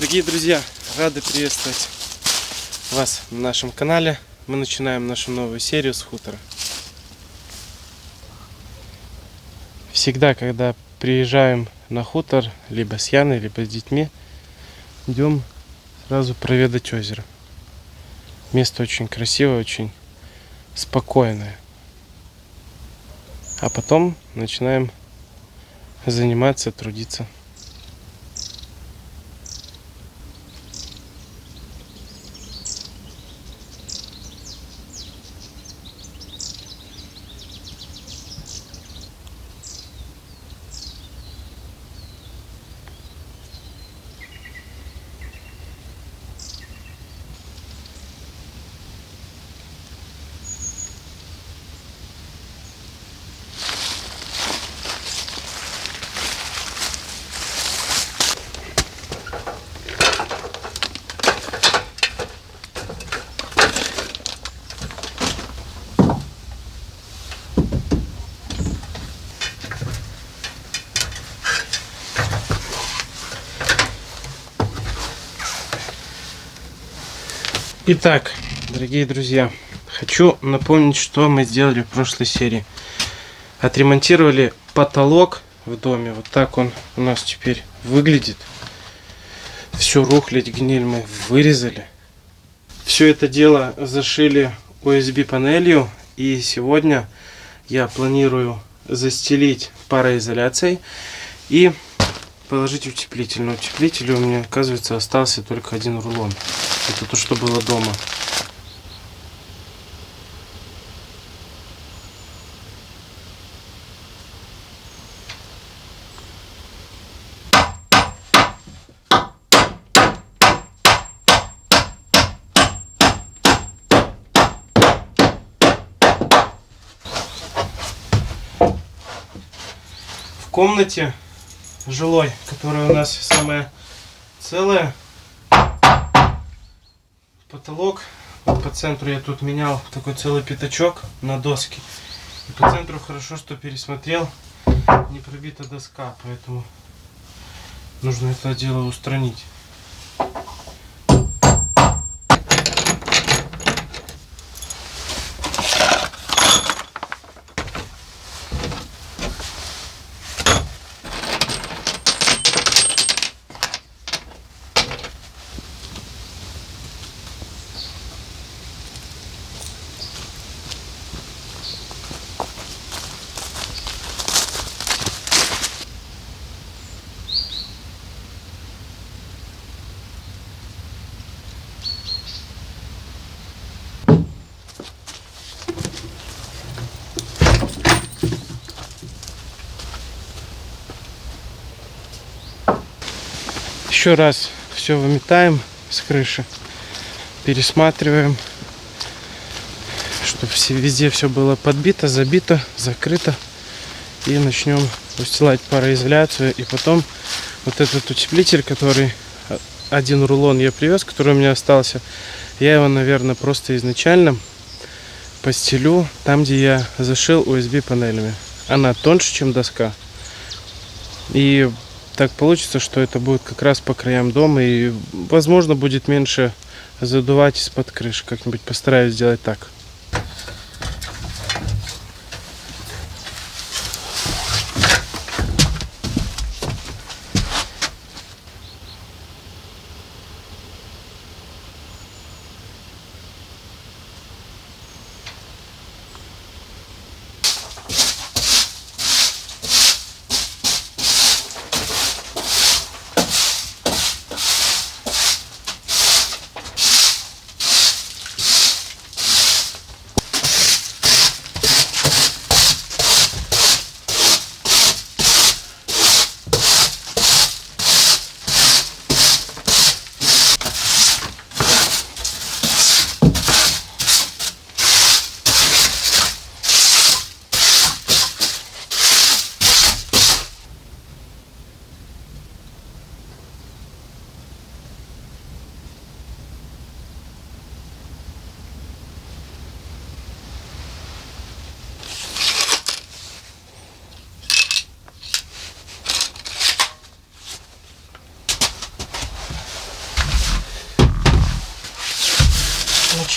Дорогие друзья, рады приветствовать вас на нашем канале. Мы начинаем нашу новую серию с хутора. Всегда, когда приезжаем на хутор, либо с Яной, либо с детьми, идем сразу проведать озеро. Место очень красивое, очень спокойное. А потом начинаем заниматься, трудиться. Итак, дорогие друзья, хочу напомнить, что мы сделали в прошлой серии. Отремонтировали потолок в доме. Вот так он у нас теперь выглядит. Всю рухлядь, гниль мы вырезали. Все это дело зашили USB панелью. И сегодня я планирую застелить пароизоляцией и положить утеплитель. На утеплителе у меня, оказывается, остался только один рулон. Это то, что было дома. В комнате жилой, которая у нас самая целая, потолок, вот по центру я тут менял такой целый пятачок на доске. И по центру хорошо, что пересмотрел, не пробита доска, поэтому нужно это дело устранить. Еще раз все выметаем с крыши, пересматриваем, чтобы везде все было подбито, забито, закрыто. И начнем устилать пароизоляцию. И потом вот этот утеплитель, который один рулон я привез, который у меня остался, я его, наверное, просто изначально постелю там, где я зашил USB панелями. Она тоньше, чем доска. И так получится, что это будет как раз по краям дома, и возможно будет меньше задувать из-под крыши. Как-нибудь постараюсь сделать так.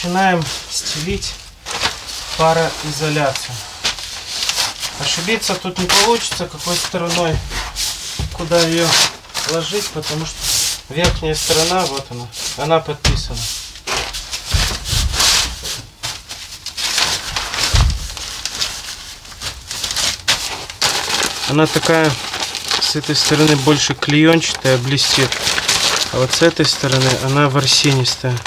начинаем стелить пароизоляцию. Ошибиться тут не получится, какой стороной куда ее ложить, потому что верхняя сторона, вот она подписана. Она такая, с этой стороны больше клеенчатая, блестит, а вот с этой стороны она ворсинистая.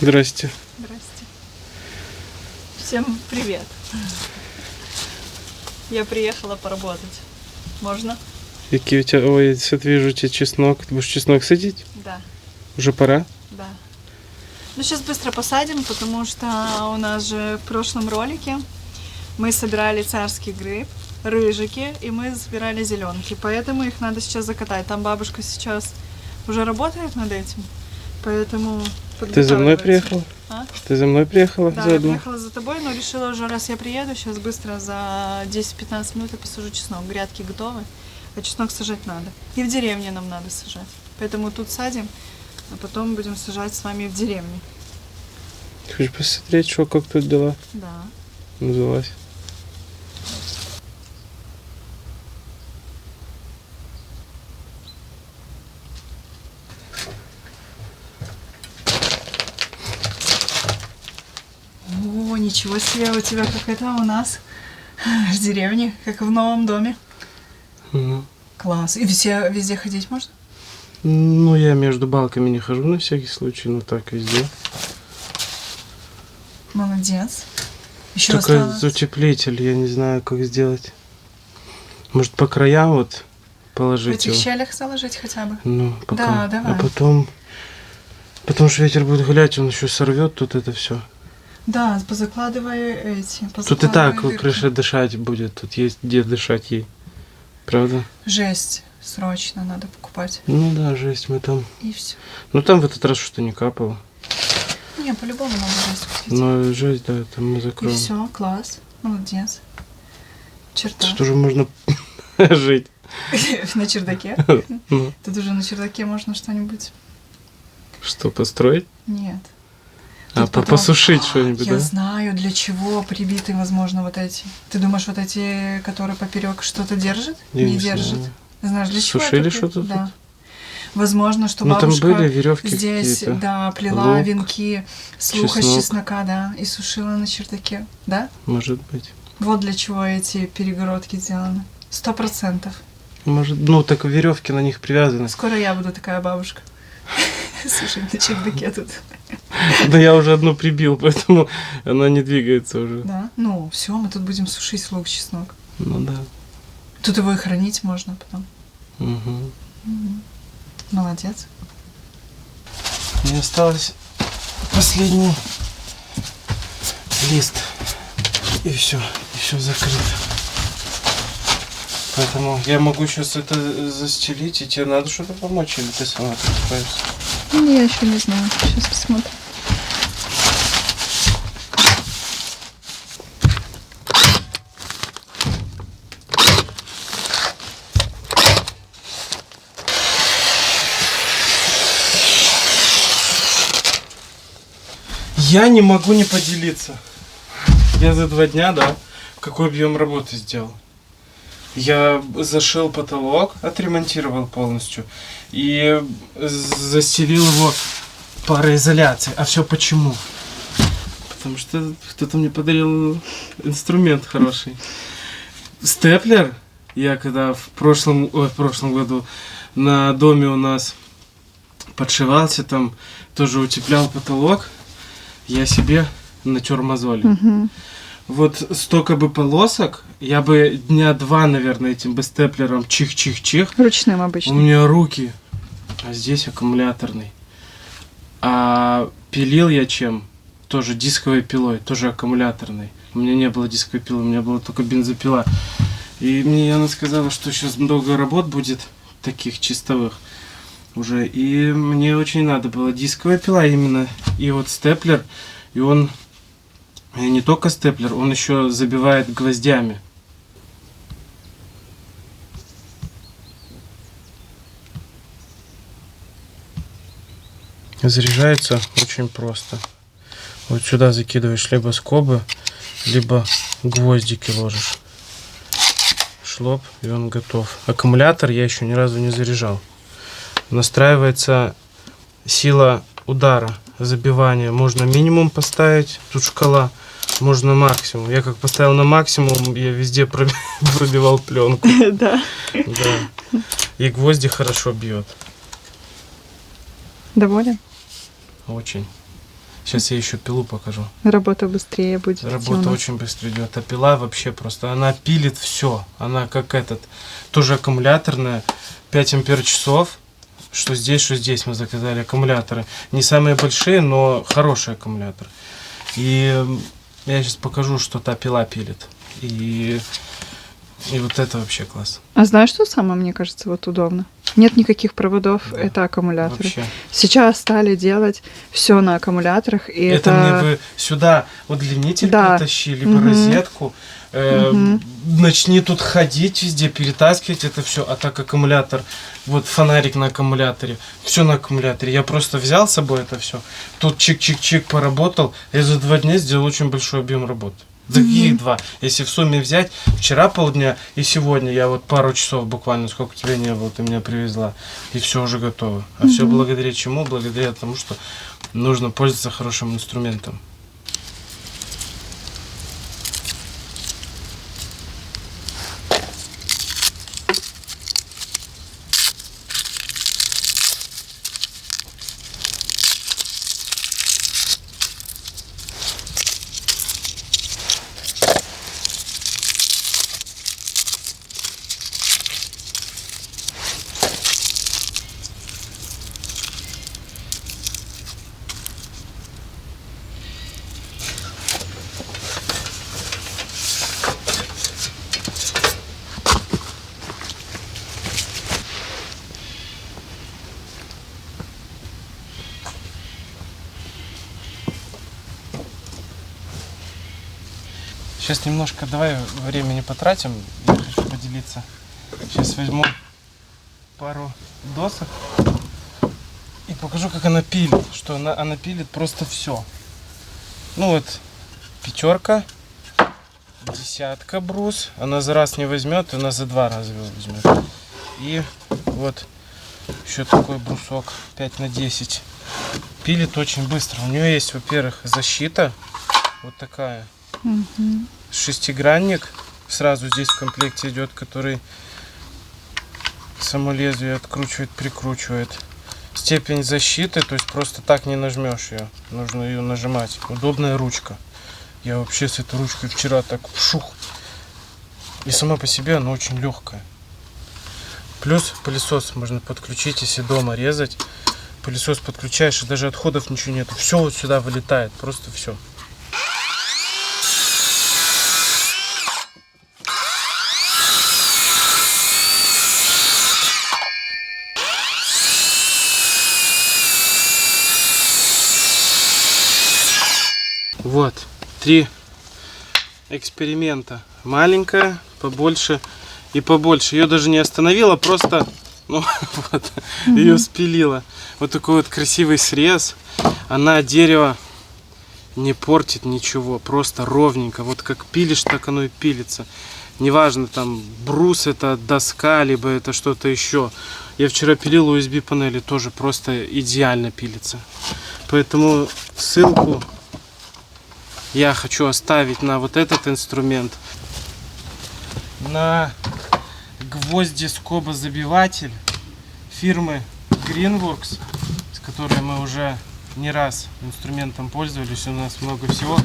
Здрасте. Здрасте. Всем привет. Я приехала поработать. Можно? Какие у тебя... Ой, я вижу у тебя чеснок. Ты будешь чеснок садить? Да. Уже пора? Да. Ну, сейчас быстро посадим, потому что у нас же в прошлом ролике мы собирали царский гриб, рыжики, и мы собирали зеленки. Поэтому их надо сейчас закатать. Там бабушка сейчас уже работает над этим. Поэтому... Ты за мной приехала? А? Ты за мной приехала? Да, я приехала за тобой, но решила уже, раз я приеду, сейчас быстро за 10-15 минут я посажу чеснок. Грядки готовы, а чеснок сажать надо. И в деревне нам надо сажать. Поэтому тут садим, а потом будем сажать с вами в деревне. Хочешь посмотреть, что, как тут дела? Да. Называлась. О, ничего себе, у тебя как это у нас в деревне, как в новом доме. Угу. Класс. И везде ходить можно? Ну, я между балками не хожу на всякий случай, но так везде. Молодец. Еще Только осталось. утеплитель, я не знаю, как сделать. Может, по краям вот В положить этих его? щелях заложить хотя бы. Ну, пока. Да, давай. А потом... Потому что ветер будет гулять, он еще сорвет тут это все. Да, позакладывай эти. Тут и так позакладывай дырки. крыша дышать будет, тут есть где дышать ей. Правда? Жесть. Срочно надо покупать. Ну да, жесть, мы там... И все. Ну там в этот раз что-то не капало. Не, по-любому надо жесть купить. Но жесть, да, там мы И закроем. все, класс. Молодец. Черта. Что же можно жить? На чердаке? Ну, Тут уже на чердаке можно что-нибудь. что, построить? Нет. А, Тут потом- посушить что-нибудь, Я да? знаю, для чего прибиты, возможно, вот эти. Ты думаешь, вот эти, которые поперек что-то держит? Я не не держит. знаю. Знаешь, для чего Сушили это? что-то Да. тут? Возможно, что Ну там бабушка были веревки здесь, какие-то. да, плела лук, венки с лука, с чеснок. чеснока, да, и сушила на чердаке, да? Может быть. Вот для чего эти перегородки сделаны. 100%. Может, ну так веревки на них привязаны. Скоро я буду такая бабушка. Сушить на чердаке тут. Да я уже одну прибил, поэтому она не двигается уже. Да? Ну, все, мы тут будем сушить лук, чеснок. Ну да. Тут его и хранить можно потом. Угу. Молодец. Мне осталось последний лист. И все закрыто. Поэтому я могу сейчас это застелить, и тебе надо что-то помочь, или ты сама тут справишься? Я еще не знаю. Сейчас посмотрим. Я не могу не поделиться. Я за 2 дня, да, какой объем работы сделал. Я зашил потолок, отремонтировал полностью и застелил его пароизоляцией. А все почему? Потому что кто-то мне подарил инструмент хороший. Степлер. Я когда в прошлом году на доме у нас подшивался, там тоже утеплял потолок, я себе натер мозоли. вот столько бы полосок, я бы дня 2, наверное, этим бы степлером чих-чих-чих. Ручным У обычно. меня руки, а здесь аккумуляторный. А пилил я чем? Тоже дисковой пилой, тоже аккумуляторной. У меня не было дисковой пилы, у меня была только бензопила. И мне она сказала, что сейчас много работ будет, таких чистовых уже. И мне очень надо было дисковая пила именно. И вот степлер, и он не только степлер, он еще забивает гвоздями. Заряжается очень просто. Вот сюда закидываешь либо скобы, либо гвоздики ложишь. Шлоп, и он готов. Аккумулятор я еще ни разу не заряжал. Настраивается сила удара, забивания. Можно минимум поставить, тут шкала. Можно максимум. Я как поставил на максимум, я везде пробивал пленку. Да. Да. И гвозди хорошо бьет. Доволен? Очень. Сейчас я еще пилу покажу. Работа быстрее будет. Работа очень быстро идет. А пила вообще просто, она пилит все. Она как этот, тоже аккумуляторная, 5 ампер часов. Что здесь мы заказали аккумуляторы. Не самые большие, но хороший аккумулятор. И я сейчас покажу, что та пила пилит. И вот это вообще класс. А знаешь, что самое, мне кажется, вот удобно? Нет никаких проводов, да, это аккумуляторы. Вообще. Сейчас стали делать все на аккумуляторах. И это мне бы сюда удлинитель притащи, либо розетку. Начни тут ходить везде, перетаскивать это все. А так аккумулятор, вот фонарик на аккумуляторе, все на аккумуляторе. Я просто взял с собой это все. Тут чик-чик-чик поработал. Я за 2 дня сделал очень большой объем работы. За каких 2? Если в сумме взять, вчера полдня и сегодня я вот пару часов буквально, сколько тебя не было, ты меня привезла, и все уже готово. А все благодаря чему? Благодаря тому, что нужно пользоваться хорошим инструментом. Сейчас немножко, давай времени потратим, я хочу поделиться. Сейчас возьму пару досок и покажу, как она пилит. Что она пилит просто все. Ну вот, 5, 10 брус. Она за раз не возьмет, она за 2 раза его возьмет. И вот еще такой брусок 5×10. Пилит очень быстро. У нее есть, во-первых, защита вот такая. Шестигранник сразу здесь в комплекте идет, который само лезвие откручивает, прикручивает. Степень защиты, то есть просто так не нажмешь ее, нужно ее нажимать. Удобная ручка. Я вообще с этой ручкой вчера так пшух. И сама по себе она очень легкая. Плюс пылесос можно подключить, если дома резать. Пылесос подключаешь, и даже отходов ничего нету. Все вот сюда вылетает, просто все. Вот, 3 эксперимента. Маленькая, побольше и побольше. Ее даже не остановила, просто ну, вот, ее спилила. Вот такой вот красивый срез. Она дерево не портит ничего, просто ровненько. Вот как пилишь, так оно и пилится. Неважно, там брус это доска, либо это что-то еще. Я вчера пилил USB панели, тоже просто идеально пилится. Поэтому ссылку я хочу оставить на вот этот инструмент. На гвозди-скобозабиватель фирмы Greenworks, с которой мы уже не раз инструментом пользовались, у нас много всего.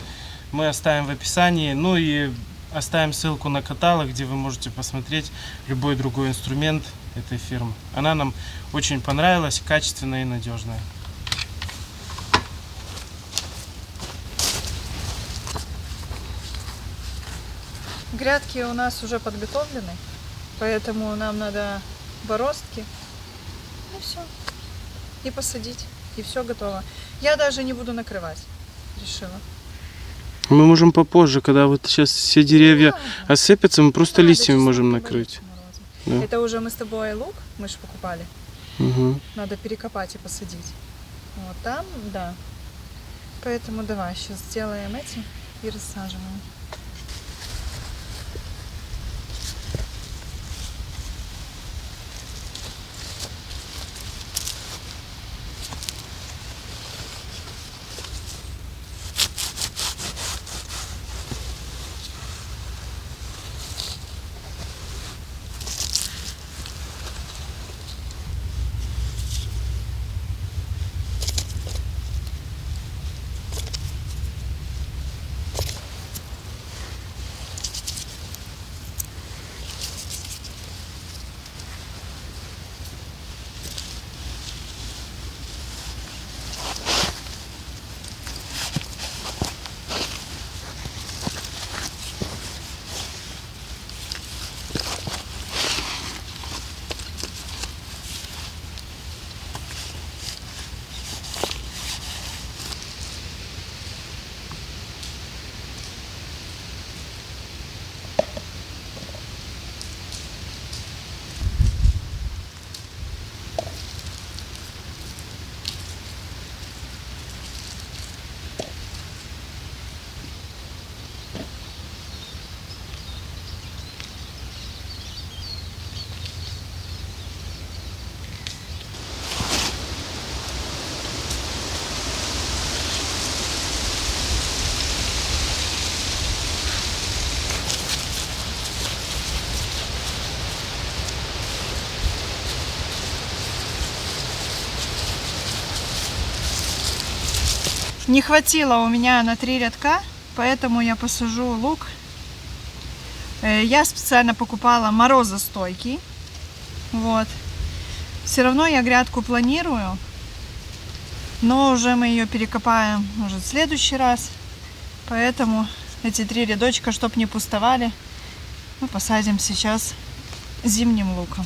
мы оставим в описании. Ну и оставим ссылку на каталог, где вы можете посмотреть любой другой инструмент этой фирмы. Она нам очень понравилась, качественная и надежная. Грядки у нас уже подготовлены, поэтому нам надо бороздки. И все. И посадить. И все готово. Я даже не буду накрывать. Решила. Мы можем попозже, когда вот сейчас все деревья Да. осыпятся, мы просто Надо, листьями честно, можем побоюсь накрыть. мороза. Да. Это уже мы с тобой лук, мы же покупали. Угу. Надо перекопать и посадить. Вот там, да. Поэтому давай сейчас сделаем эти и рассаживаем. Не хватило у меня на 3 рядка, поэтому я посажу лук. Я специально покупала морозостойкий. Вот. Все равно я грядку планирую, но уже мы ее перекопаем, может, в следующий раз. Поэтому эти 3 рядочка, чтоб не пустовали, мы посадим сейчас зимним луком.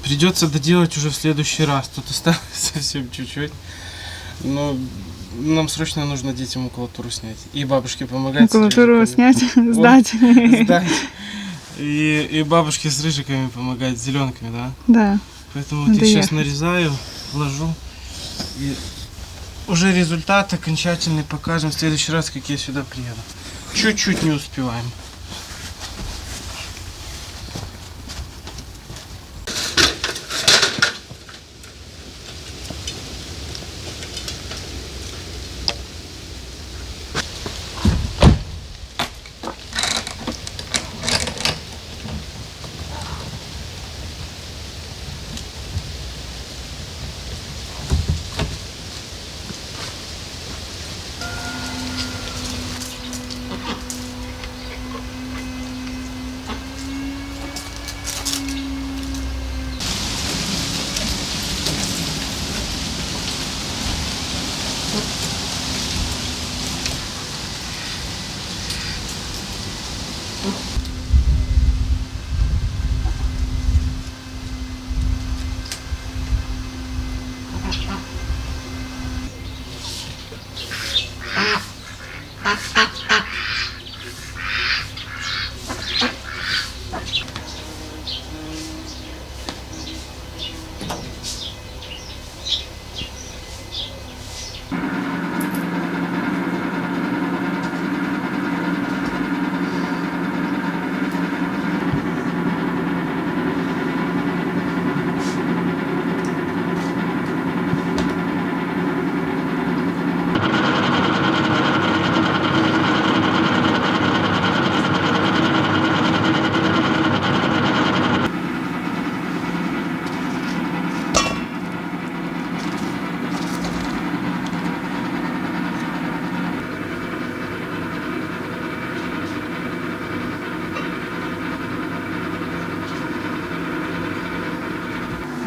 Придется доделать уже в следующий раз. Тут осталось совсем чуть-чуть. Но нам срочно нужно детям макулатуру снять. И бабушке помогать. Макулатуру снять, сдать. Сдать. И бабушке с рыжиками помогать, с зеленками, да? Да. Поэтому вот я сейчас нарезаю, вложу. И уже результат окончательный покажем в следующий раз, как я сюда приеду. Чуть-чуть не успеваем.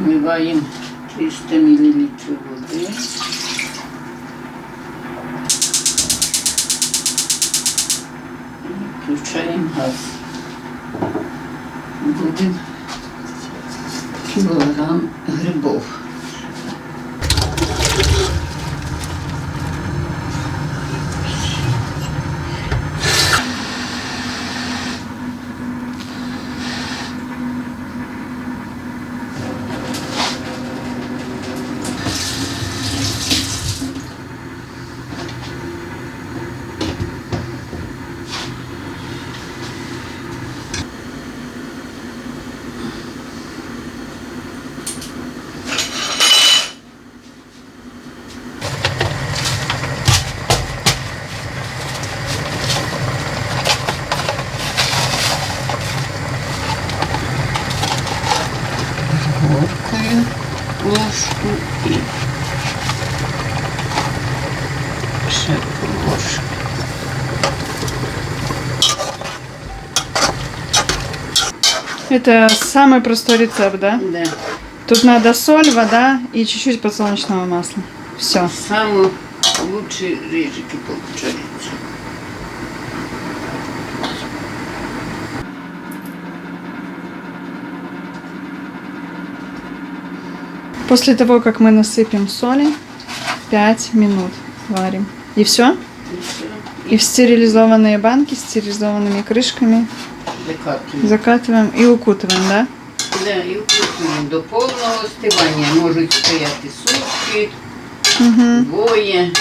Вливаємо 300 мл води. І включаємо газ. Будемо кілограм грибов. Горкою ложку і ще ложку. Это самый простой рецепт, да? Да. Тут надо соль, вода и чуть-чуть подсолнечного масла. Все. Самые лучшие рыжики получаются. После того, как мы насыпем соли, 5 минут варим. И все? И все. И в стерилизованные банки с стерилизованными крышками Закатываем. закатываем и укутываем, да? Да, і вкусуємо до повного остивання. Можуть стояти сутки, Угу. двоє.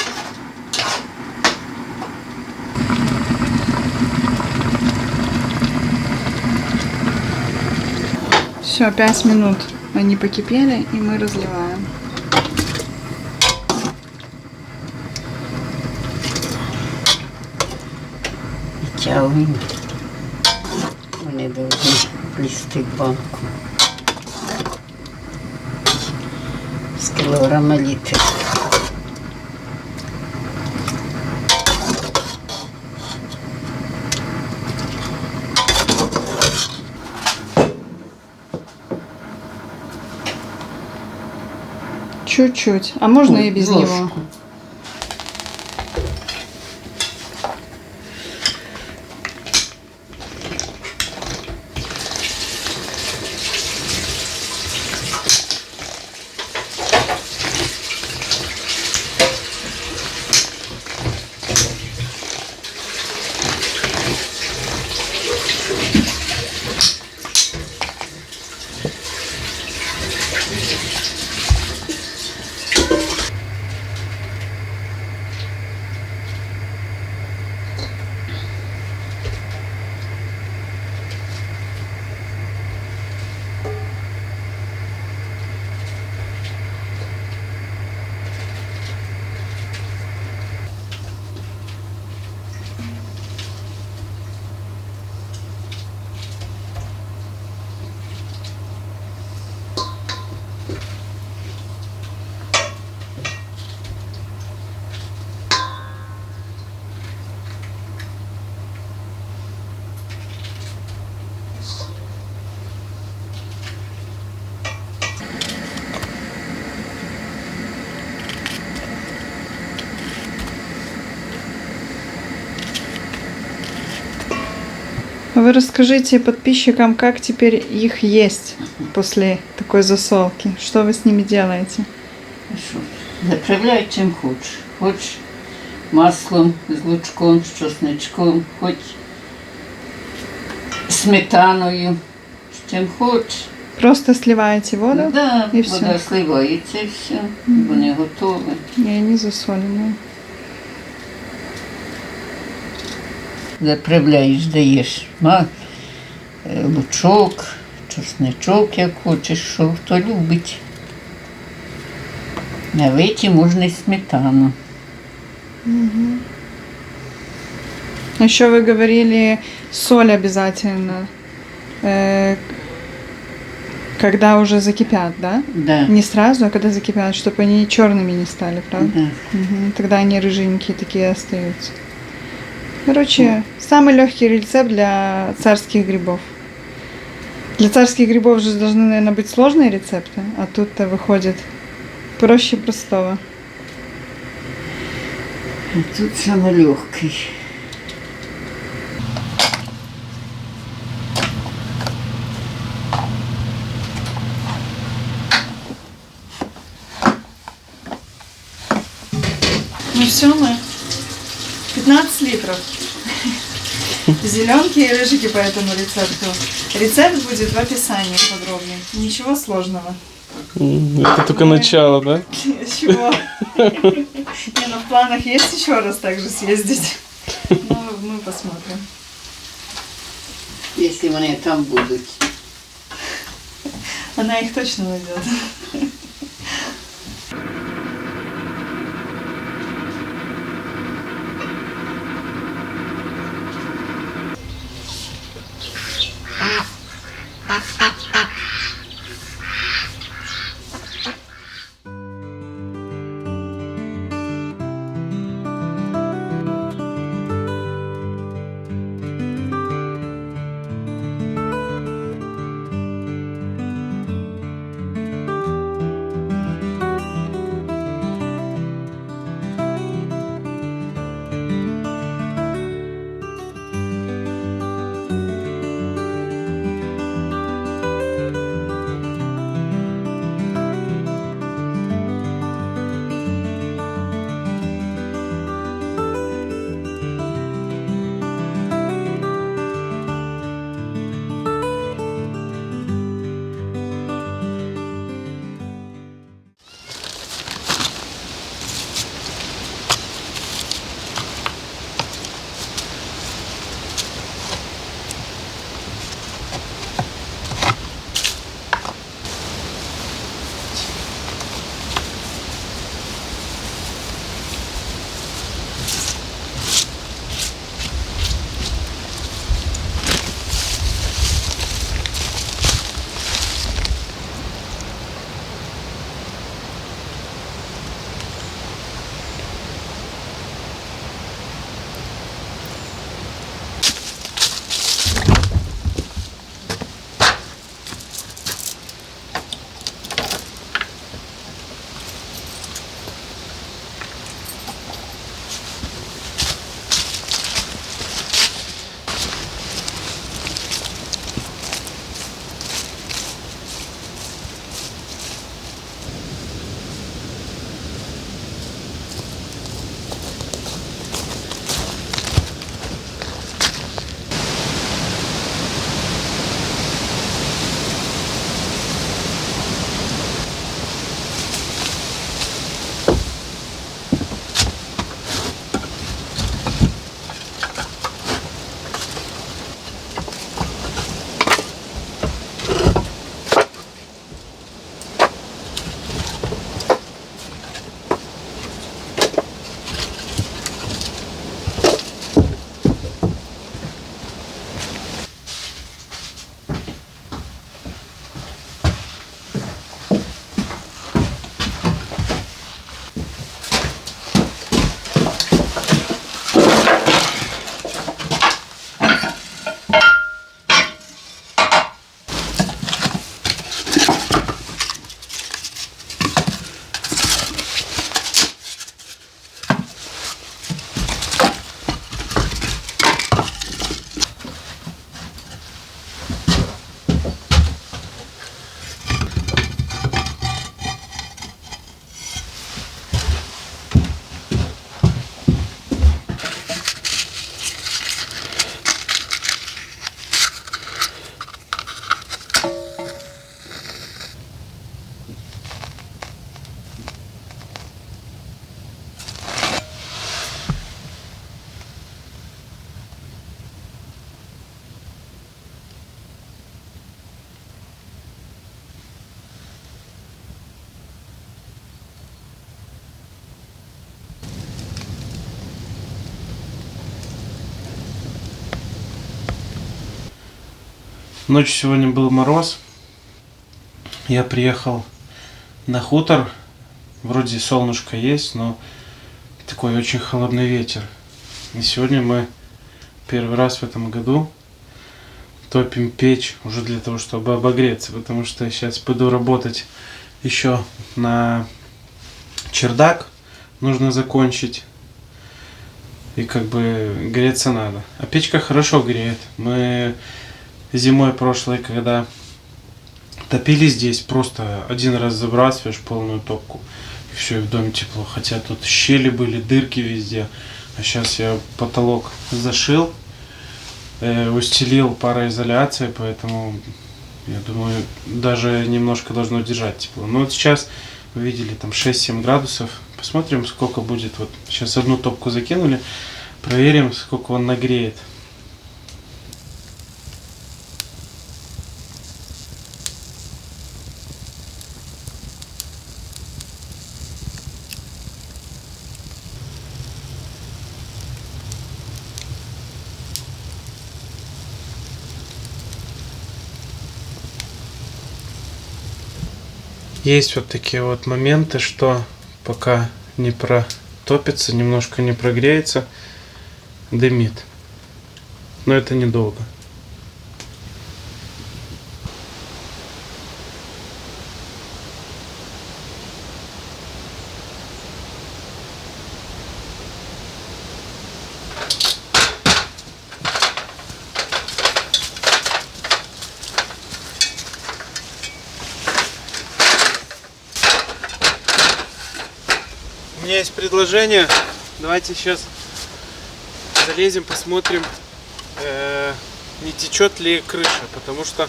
Все, 5 минут они покипели, и мы разливаем. Витягуємо. Вони повинні влізти в банку. З кілограма літр. Чуть-чуть. А можно и без Ложку. него. Вы расскажите подписчикам, как теперь их есть после такой засолки. Что вы с ними делаете? А що? Заправляй чим хочеш. Хоч маслом з лучком, з чесничком, хоч сметаною, з чим хочеш. Просто сливаете воду, Да, і вода все. сливається і все. Вони готові. и они засоленные. Заправляєш, даєш лучок, чесничок, як хочеш, що хто любить. На виті можна і сметану. Еще вы говорили, соль обязательно, когда уже закипят, да? Да. Не сразу, а когда закипят, чтобы они черными не стали, правда? Да. Мгм. Тогда они рыженькие такие остаются. Короче, самый легкий рецепт для царских грибов. Для царских грибов же должны, наверное, быть сложные рецепты, а тут-то выходит проще простого. А тут самый легкий. Ну все, мы 15 литров. Зеленки и рыжики по этому рецепту. Рецепт будет в описании подробнее. Ничего сложного. Это только начало, да? Чего? Не, ну в планах есть еще раз также съездить. Ну, мы посмотрим. Если они там будут. Она их точно найдет. Ночью сегодня был мороз. Я приехал на хутор. Вроде солнышко есть, но такой очень холодный ветер. И сегодня мы первый раз в этом году топим печь уже для того, чтобы обогреться, потому что я сейчас пойду работать еще на чердак, нужно закончить, и как бы греться надо. А печка хорошо греет. Мы зимой прошлой, когда топили здесь, просто один раз забрасываешь полную топку, и все, и в доме тепло. Хотя тут щели были, дырки везде. А сейчас я потолок зашил, устелил пароизоляцией, поэтому я думаю, даже немножко должно держать тепло. Но вот сейчас вы видели там 6-7 градусов. Посмотрим, сколько будет. Вот сейчас одну топку закинули, проверим, сколько он нагреет. Есть вот такие вот моменты, что пока не протопится, немножко не прогреется, дымит. Но это недолго. У меня есть предложение. Давайте сейчас залезем, посмотрим, не течет ли крыша. Потому что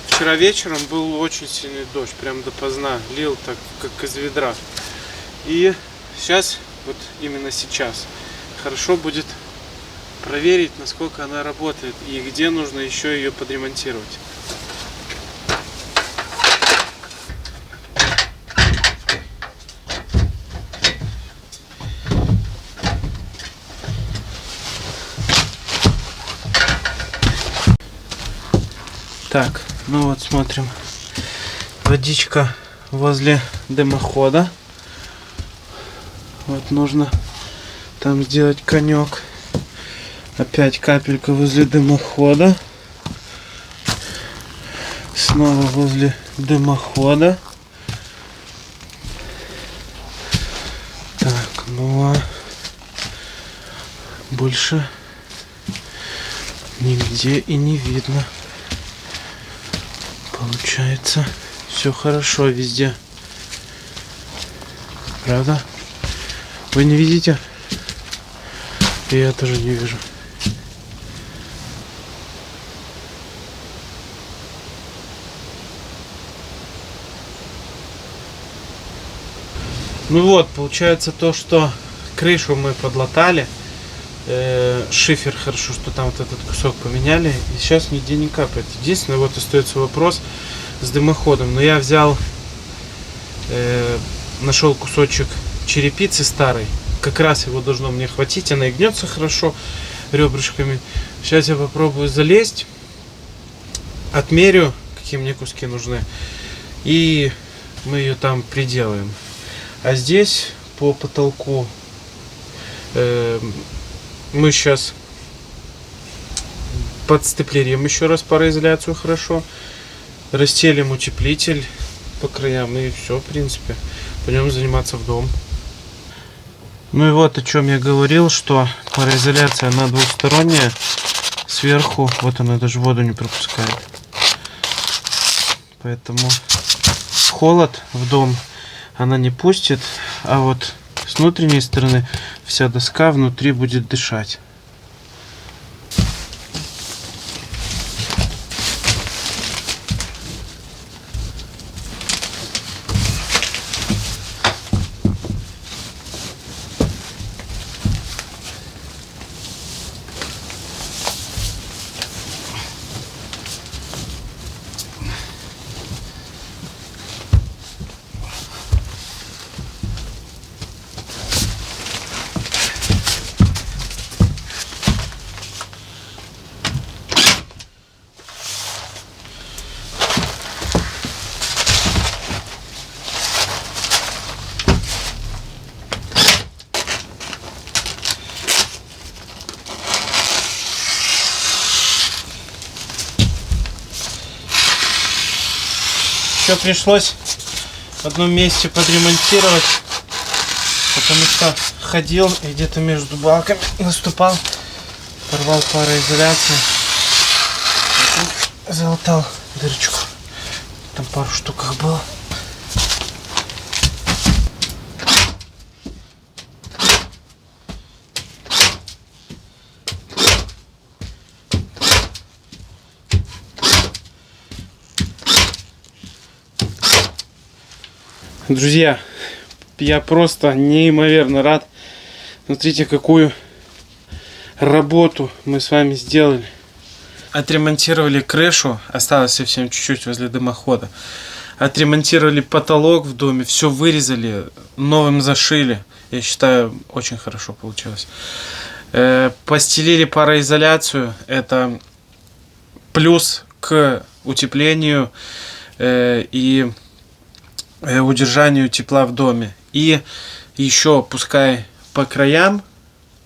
вчера вечером был очень сильный дождь, прям допоздна. Лил так, как из ведра. И сейчас, вот именно сейчас, хорошо будет проверить, насколько она работает и где нужно еще ее подремонтировать. Так, ну вот смотрим. Водичка возле дымохода. Вот нужно там сделать конек. Опять капелька возле дымохода. Снова возле дымохода. Так, ну а больше нигде и не видно. Получается, все хорошо везде. Правда? Вы не видите? И я тоже не вижу. Ну вот, получается то, что крышу мы подлатали. Шифер, хорошо, что там вот этот кусок поменяли. И сейчас нигде не капает. Единственное, вот остается вопрос с дымоходом. Но я взял, нашел кусочек черепицы старой. Как раз его должно мне хватить. Она и гнется хорошо ребрышками. Сейчас я попробую залезть. Отмерю, какие мне куски нужны. И мы ее там приделаем. А здесь по потолку мы сейчас подстеплерим еще раз пароизоляцию хорошо. Расстелим утеплитель по краям и все, в принципе. Пойдем заниматься в дом. Ну и вот о чем я говорил, что пароизоляция она двухсторонняя. Сверху, вот она даже воду не пропускает. Поэтому холод в дом она не пустит, а вот с внутренней стороны вся доска внутри будет дышать. Еще пришлось в одном месте подремонтировать, потому что ходил и где-то между балками наступал, порвал пароизоляцию, залатал дырочку. Там пару штук было. Друзья, я просто неимоверно рад. Смотрите, какую работу мы с вами сделали. Отремонтировали крышу, осталось совсем чуть-чуть возле дымохода. Отремонтировали потолок в доме, все вырезали, новым зашили. Я считаю, очень хорошо получилось. Постелили пароизоляцию, это плюс к утеплению и удержанию тепла в доме. И еще, пускай по краям,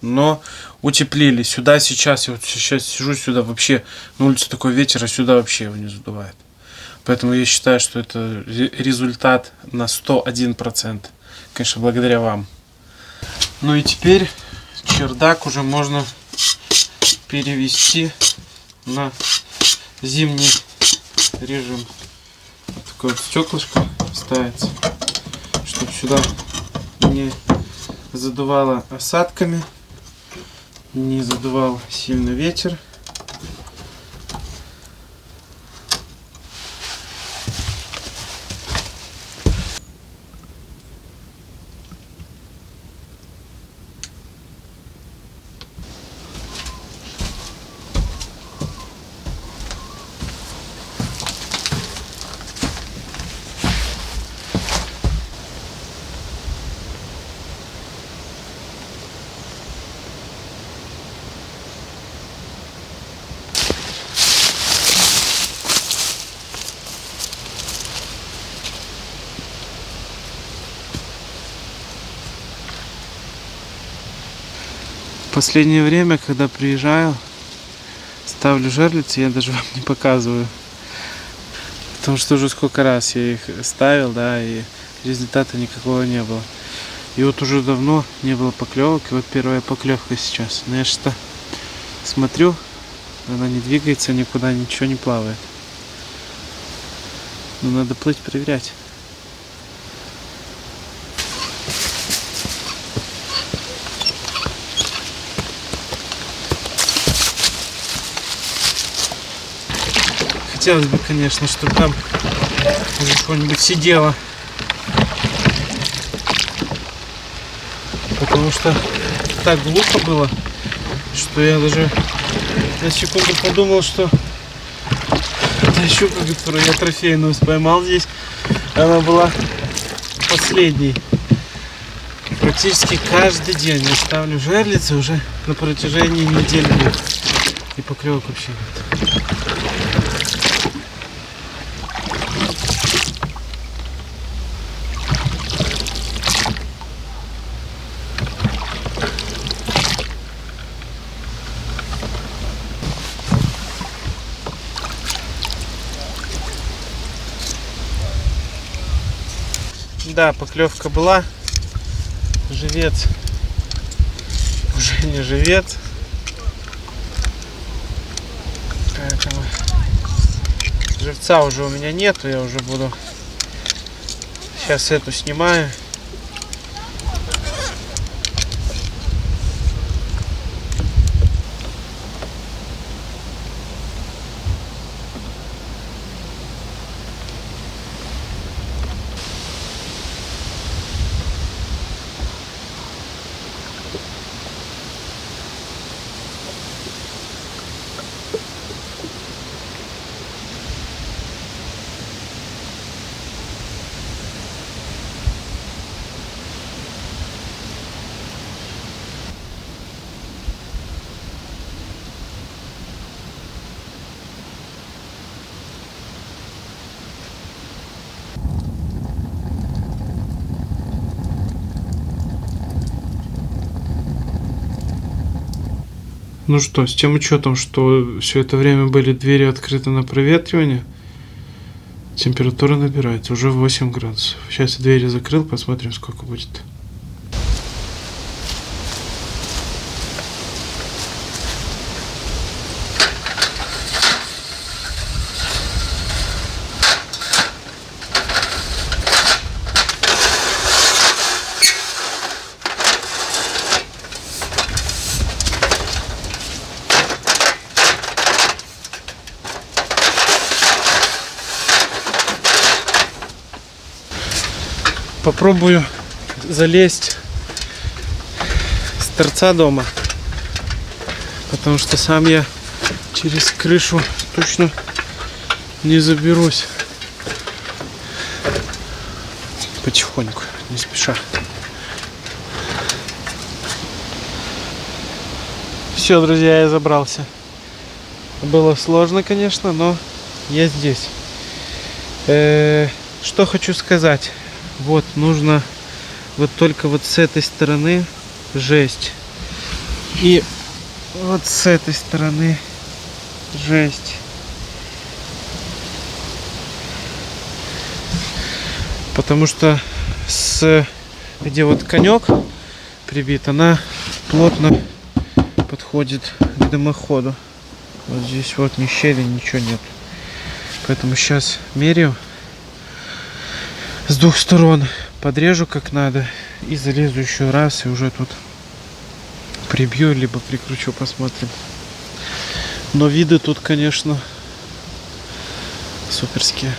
но утеплили. Сюда сейчас, я вот сейчас сижу, сюда вообще, на улице такой ветер, а сюда вообще его не задувает. Поэтому я считаю, что это результат на 101%. Конечно, благодаря вам. Ну и теперь чердак уже можно перевести на зимний режим. Такое вот стеклышко ставится, чтобы сюда не задувало осадками, не задувал сильно ветер. В последнее время, когда приезжаю, ставлю жерлицы, я даже вам не показываю. Потому что уже сколько раз я их ставил, да, и результата никакого не было. И вот уже давно не было поклевок, и вот первая поклевка сейчас. Но я что-то смотрю, она не двигается никуда, ничего не плавает. Ну, надо плыть, проверять. Хотелось бы, конечно, чтобы там уже что-нибудь сидело. Потому что так глупо было, что я даже на секунду подумал, что та щука, которую я трофейную поймал здесь, она была последней. Практически каждый день я ставлю жерлицы уже на протяжении недели. И поклевок вообще нет. Да, поклевка была. Живец уже не живец. Поэтому живца уже у меня нету. Я уже буду сейчас эту снимаю. Ну что, с тем учетом, что все это время были двери открыты на проветривание, Температура набирается, уже 8 градусов. Сейчас я двери закрыл, посмотрим, сколько будет. Попробую залезть с торца дома, потому что сам я через крышу точно не заберусь. Потихоньку, не спеша. Все, друзья, я забрался. Было сложно, конечно, но я здесь. Что хочу сказать. Вот, нужно вот только вот с этой стороны жесть. И вот с этой стороны жесть. Потому что где вот конек прибит, она плотно подходит к дымоходу. Вот здесь вот ни щели, ничего нет. Поэтому сейчас меряю. С двух сторон подрежу как надо и залезу еще раз и уже тут прибью либо прикручу, посмотрим. Но виды тут, конечно, суперские.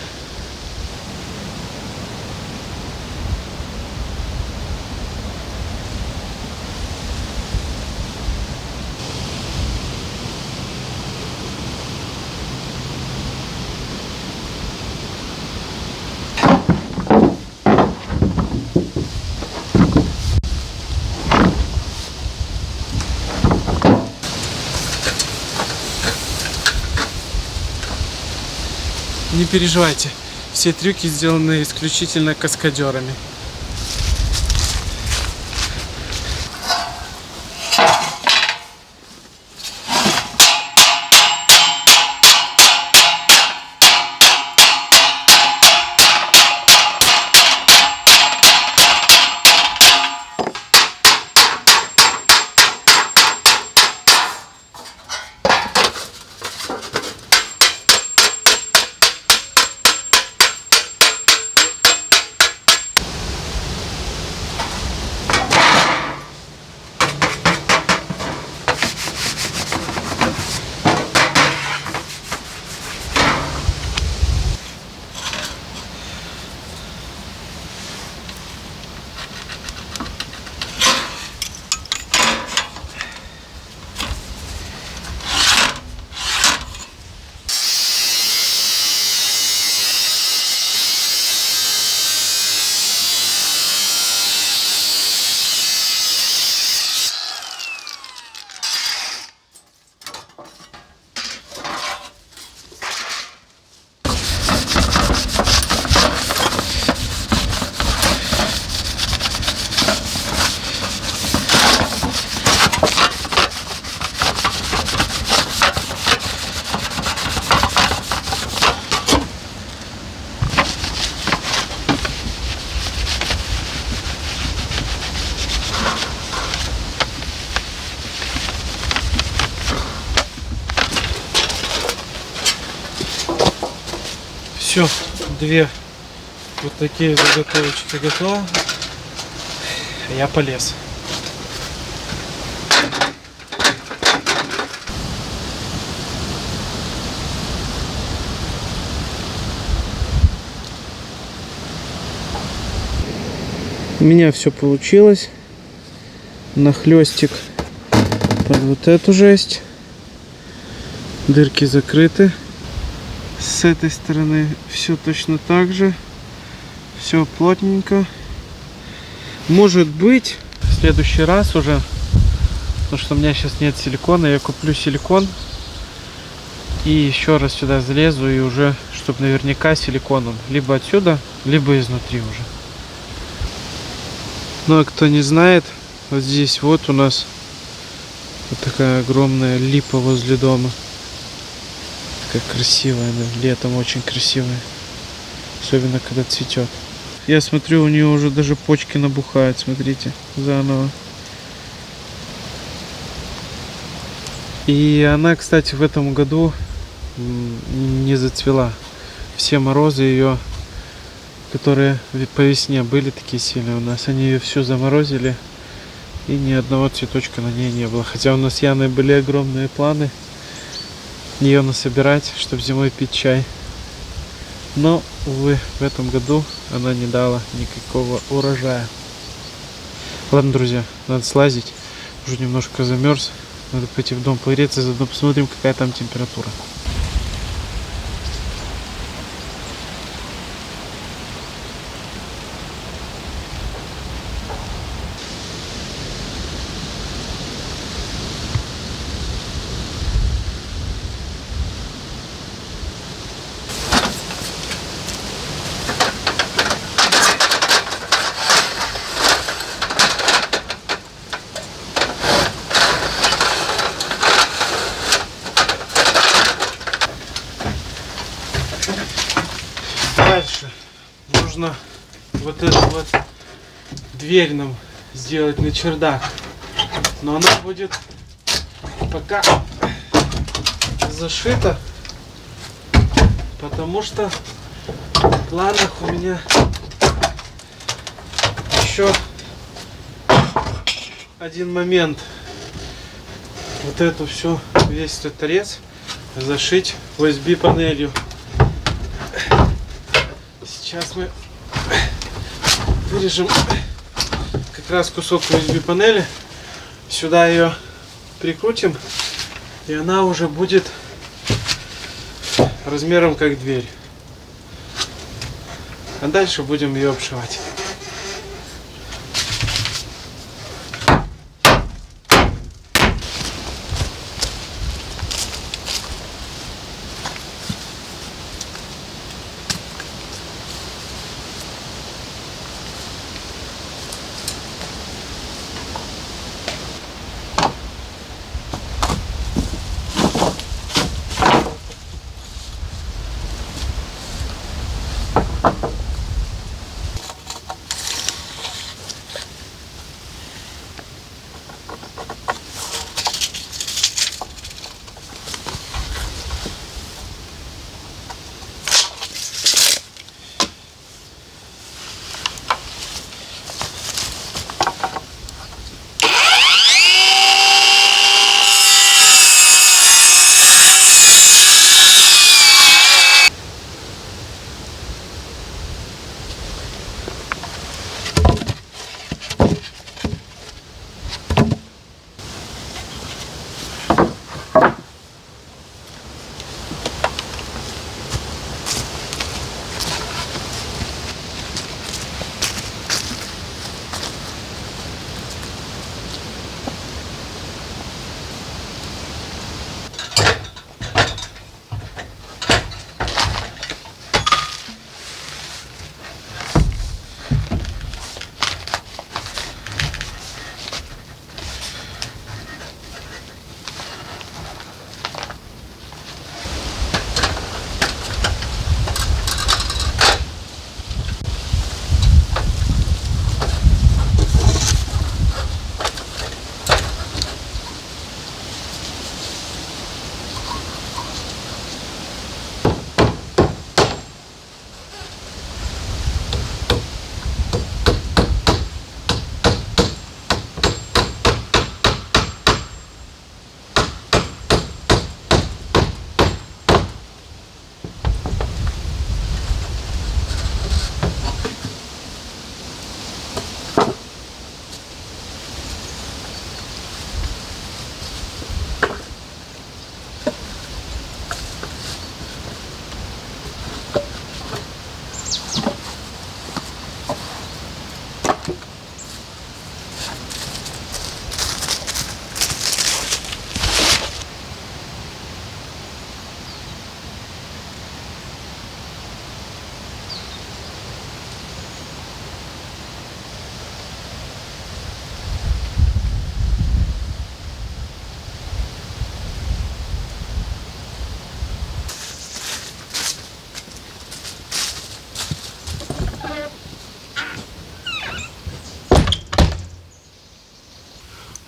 Не переживайте, все трюки сделаны исключительно каскадерами. Все, две вот такие заготовочки готовы. Я полез. У меня все получилось. Нахлестик под вот эту жесть. Дырки закрыты. С этой стороны все точно так же. Все плотненько. Может быть, в следующий раз уже, потому что у меня сейчас нет силикона, я куплю силикон и еще раз сюда залезу и уже, чтобы наверняка силиконом. Либо отсюда, либо изнутри уже. Ну а кто не знает, вот здесь вот у нас вот такая огромная липа возле дома. Такая красивая, да, летом очень красивая. особенно когда цветет. Я смотрю, у нее уже даже почки набухают, смотрите, заново. И она, кстати, в этом году не зацвела. Все морозы ее, которые по весне были такие сильные у нас, они ее все заморозили. И ни одного цветочка на ней не было. Хотя у нас с Яной были огромные планы ее насобирать, чтобы зимой пить чай. Но, увы, в этом году она не дала никакого урожая. Ладно, друзья, надо слазить. Уже немножко замерз. Надо пойти в дом погреться, заодно посмотрим, какая там температура. Дальше нужно вот эту вот дверь нам сделать на чердак. Но она будет пока зашита, потому что в планах у меня еще один момент. Вот эту всю, весь этот торец зашить USB панелью. Сейчас мы вырежем как раз кусок USB панели, сюда ее прикрутим, и она уже будет размером как дверь. А дальше будем ее обшивать.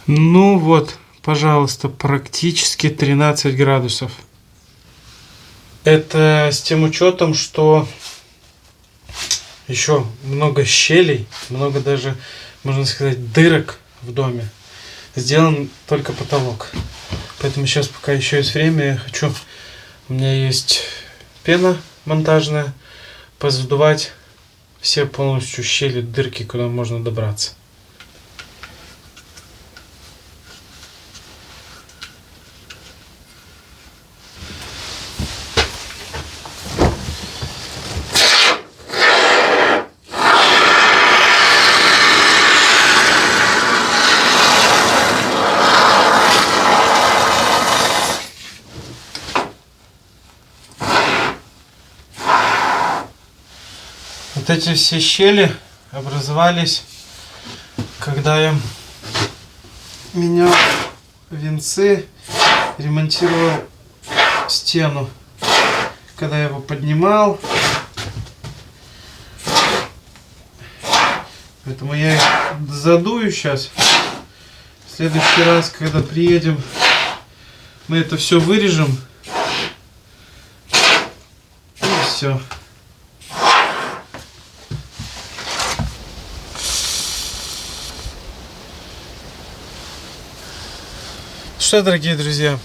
Ну вот, пожалуйста, практически 13 градусов. Это с тем учетом, что еще много щелей, много даже, можно сказать, дырок в доме. Сделан только потолок. Поэтому сейчас, пока еще есть время, я хочу... У меня есть пена монтажная. Позадувать все полностью щели, дырки, куда можно добраться. Вот эти все щели образовались, когда я менял винцы, ремонтировал стену. Когда я его поднимал. Поэтому я их задую сейчас. В следующий раз, когда приедем, мы это все вырежем. И все. Что, дорогие друзья,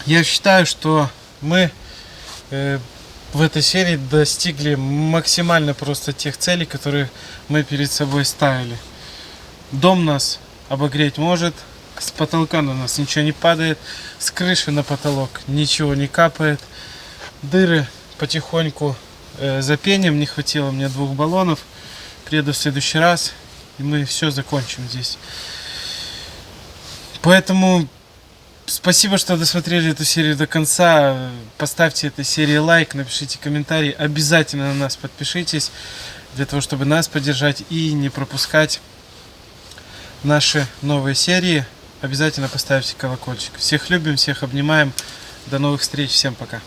я считаю, что мы в этой серии достигли максимально просто тех целей, которые мы перед собой ставили. Дом нас обогреть может, с потолка на нас ничего не падает, с крыши на потолок ничего не капает, дыры потихоньку запеним, не хватило мне 2 баллонов, приеду в следующий раз и мы все закончим здесь. Поэтому спасибо, что досмотрели эту серию до конца. Поставьте этой серии лайк, напишите комментарий. Обязательно на нас подпишитесь, для того, чтобы нас поддержать и не пропускать наши новые серии. Обязательно поставьте колокольчик. Всех любим, всех обнимаем. До новых встреч. Всем пока.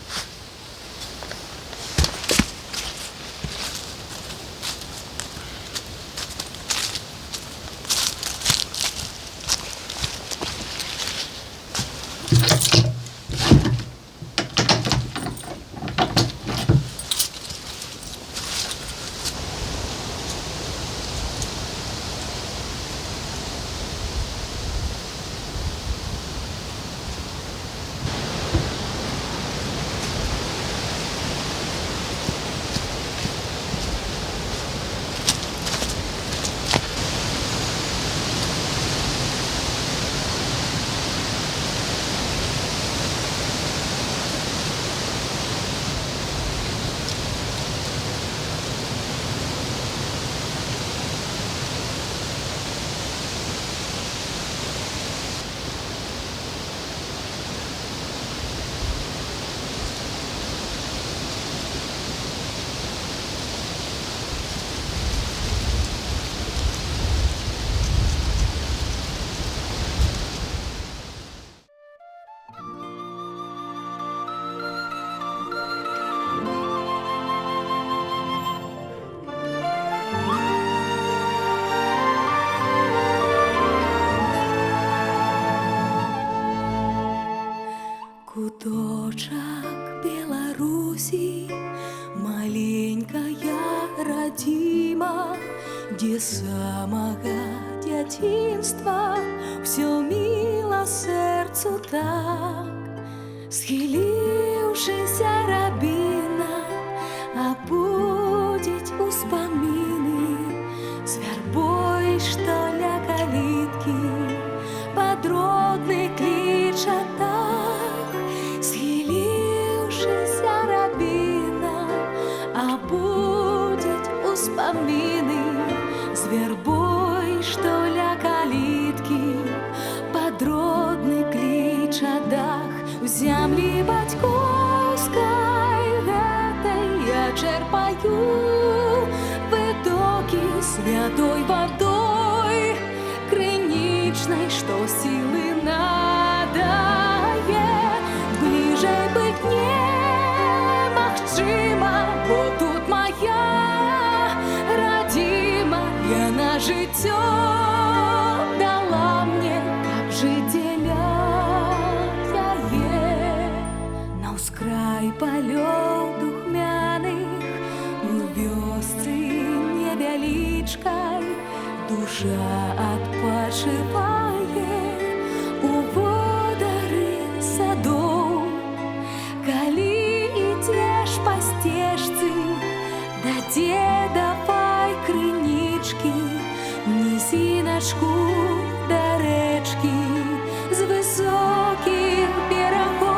Куточок Беларуси, маленькая родима, где с самого детинства все мило сердцу так. Схилившийся рабина, обудить успомины с вербой, что ля калитки, подродный клич так. Схилившийся рабина, обудить успомины с вербой, что ля калитки, подродный клич дах. У земли батьковской этой я черпаю витоки святой водой, криничной, что силы надає. Ближе быть немагчыма, бо тут моя родима, я на жыццё дала Сквозь край полёт духмяных у вёсцы невялічкай душа адпачывае у водары садоў. Калі ідзеш па сцежцы да дзедавай крынічкі, нізіначку да рэчкі з высокіх берагоў.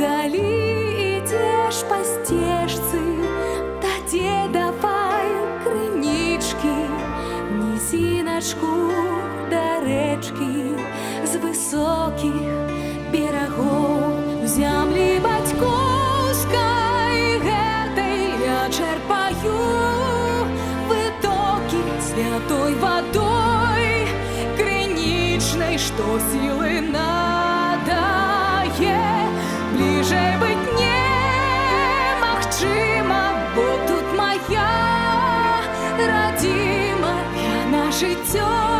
Калі ідзеш па сцежцы да дзедавай крынічкі, нізіначку да рэчкі з высокіх берагоў. Зямлі бацькоўскай гэтай я чэрпаю вытокі святой вадой крынічнай, што сілы надае. Бліжэй быць немагчыма, бо тут мая радзімая на жыццё.